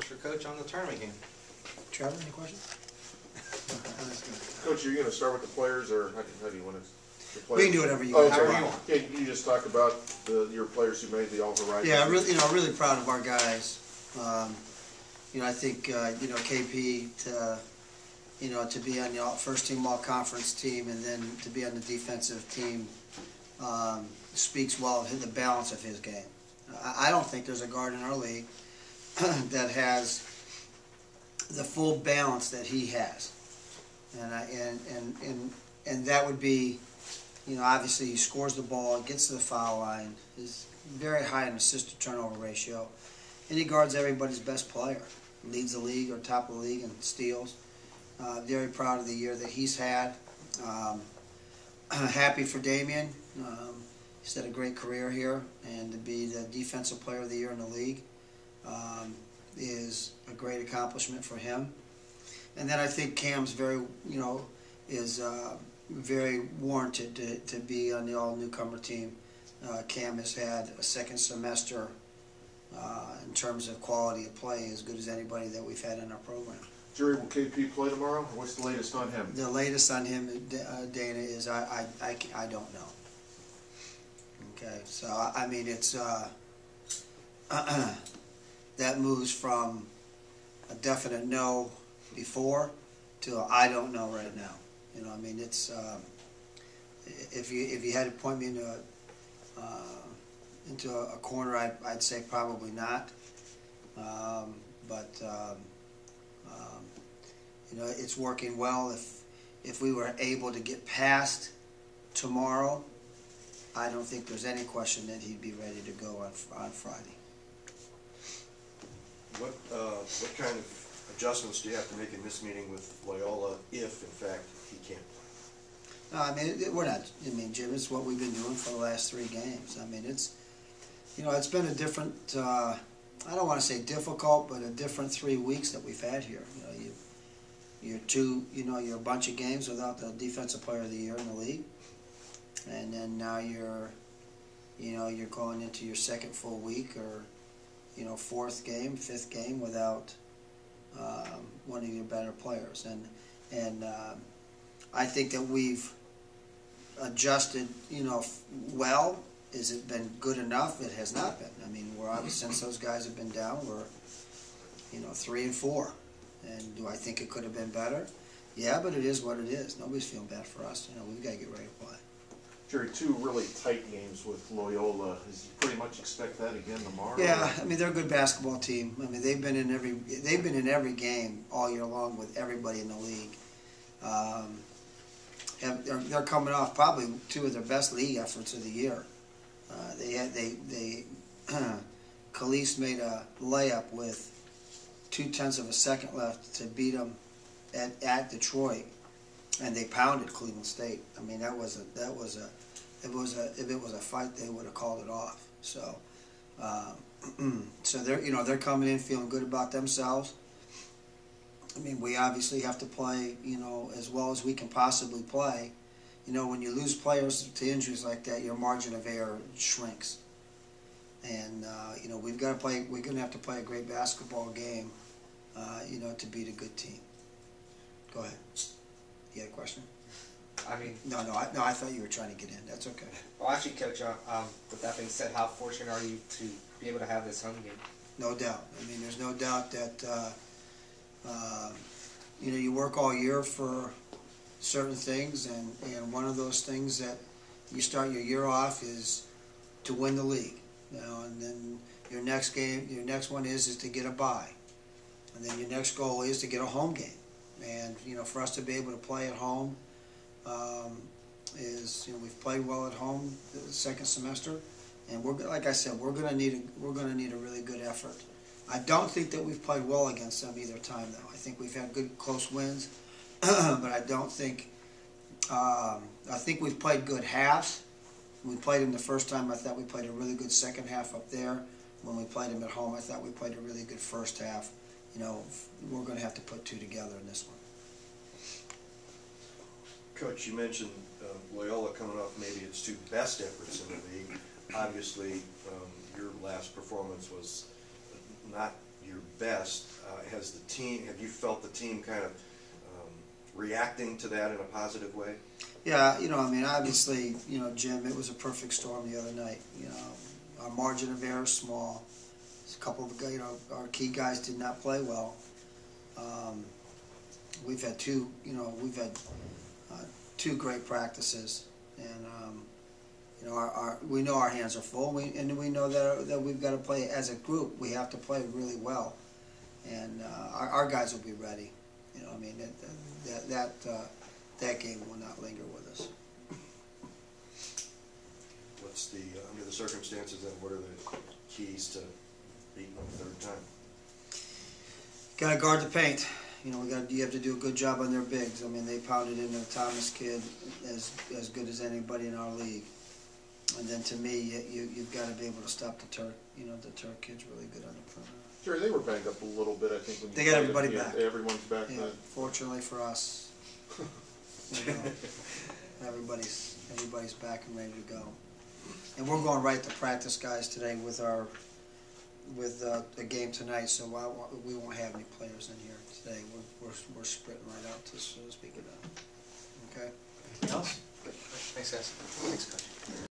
For Coach on the tournament game. Trevor, any questions? Coach, are you going to start with the players, or how do you want to? We can do whatever you want. want. However you want. Can you just talk about your players who made the All Horizon? Yeah, really proud of our guys. I think KP to be on the first team All Conference team and then to be on the defensive team speaks well of the balance of his game. I don't think there's a guard in our league that has the full balance that he has, and that would be, obviously he scores the ball, gets to the foul line, is very high in assist to turnover ratio, and he guards everybody's best player, leads the league or top of the league in steals. Very proud of the year that he's had. Happy for Damian. He's had a great career here, and to be the defensive player of the year in the league is a great accomplishment for him. And then I think Cam's very warranted to be on the all-newcomer team. Cam has had a second semester in terms of quality of play as good as anybody that we've had in our program. Jerry, will KP play tomorrow? What's the latest on him? The latest on him, Dana, is I don't know. Okay, so I mean it's that moves from a definite no before to a I don't know right now. I mean it's if you had to point me into a corner, I'd say probably not. It's working well. If we were able to get past tomorrow, I don't think there's any question that he'd be ready to go on Friday. What kind of adjustments do you have to make in this meeting with Loyola if, in fact, he can't play? No, I mean we're not. I mean, Jim, it's what we've been doing for the last 3 games. I mean, it's been a different. I don't want to say difficult, but a different 3 weeks that we've had here. You're a bunch of games without the defensive player of the year in the league, and then now you're going into your second full week or 4th game, 5th game without one of your better players, and I think that we've adjusted well. Has it been good enough? It has not been. I mean, we're obviously, since those guys have been down, we're 3-4. And do I think it could have been better? Yeah, but it is what it is. Nobody's feeling bad for us. We've got to get ready to play. Jerry, 2 really tight games with Loyola. Does you pretty much expect that again tomorrow? Yeah, I mean they're a good basketball team. I mean they've been in every game all year long with everybody in the league. They're coming off probably 2 of their best league efforts of the year. Khalees made a layup with 0.2 of a second left to beat them at Detroit, and they pounded Cleveland State. I mean if it was a fight, they would have called it off. So so they're coming in feeling good about themselves. I mean, we obviously have to play as well as we can possibly play. When you lose players to injuries like that, your margin of error shrinks. And we've got to play. We're going to have to play a great basketball game, to beat a good team. Go ahead. You had a question? I mean, No, I thought you were trying to get in. That's okay. well, actually, Coach, with that being said, how fortunate are you to be able to have this home game? No doubt. I mean, there's no doubt that you work all year for certain things, and one of those things that you start your year off is to win the league. And then your next one is to get a bye, and then your next goal is to get a home game. And for us to be able to play at home we've played well at home the second semester, and like I said, we're going to need a really good effort. I don't think that we've played well against them either time, though. I think we've had good close wins, but I don't think. I think we've played good halves. When we played them the first time, I thought we played a really good second half up there. When we played them at home, I thought we played a really good first half. We're going to have to put 2 together in this one. Coach, you mentioned Loyola coming off maybe its 2 best efforts in the league. Obviously, your last performance was not your best. Has the team? Have you felt the team kind of reacting to that in a positive way? Yeah, you know, I mean, obviously, you know, Jim, it was a perfect storm the other night. You know, our margin of error is small. A couple of, you know, our key guys did not play well. We've had two great practices, and you know, we know our hands are full, and we know that we've got to play as a group. We have to play really well, and our guys will be ready. You know, I mean, that game will not linger with us. What's the under the circumstances, then? What are the keys to beating them a third time? Got to guard the paint. You know, you have to do a good job on their bigs. I mean, they pounded into the Thomas kid as good as anybody in our league. And then to me, you've got to be able to stop the Turk. You know, the Turk kid's really good on the perimeter. Jerry, they were banged up a little bit, I think. When They got everybody back. Everyone's back. Yeah, fortunately for us, you know, everybody's back and ready to go. And we're going right to practice, guys, today with a game tonight. So we won't have any players in here today. We're sprinting right out as soon as we get done. Okay. Anything else? Good. Thanks, guys. Thanks, Coach.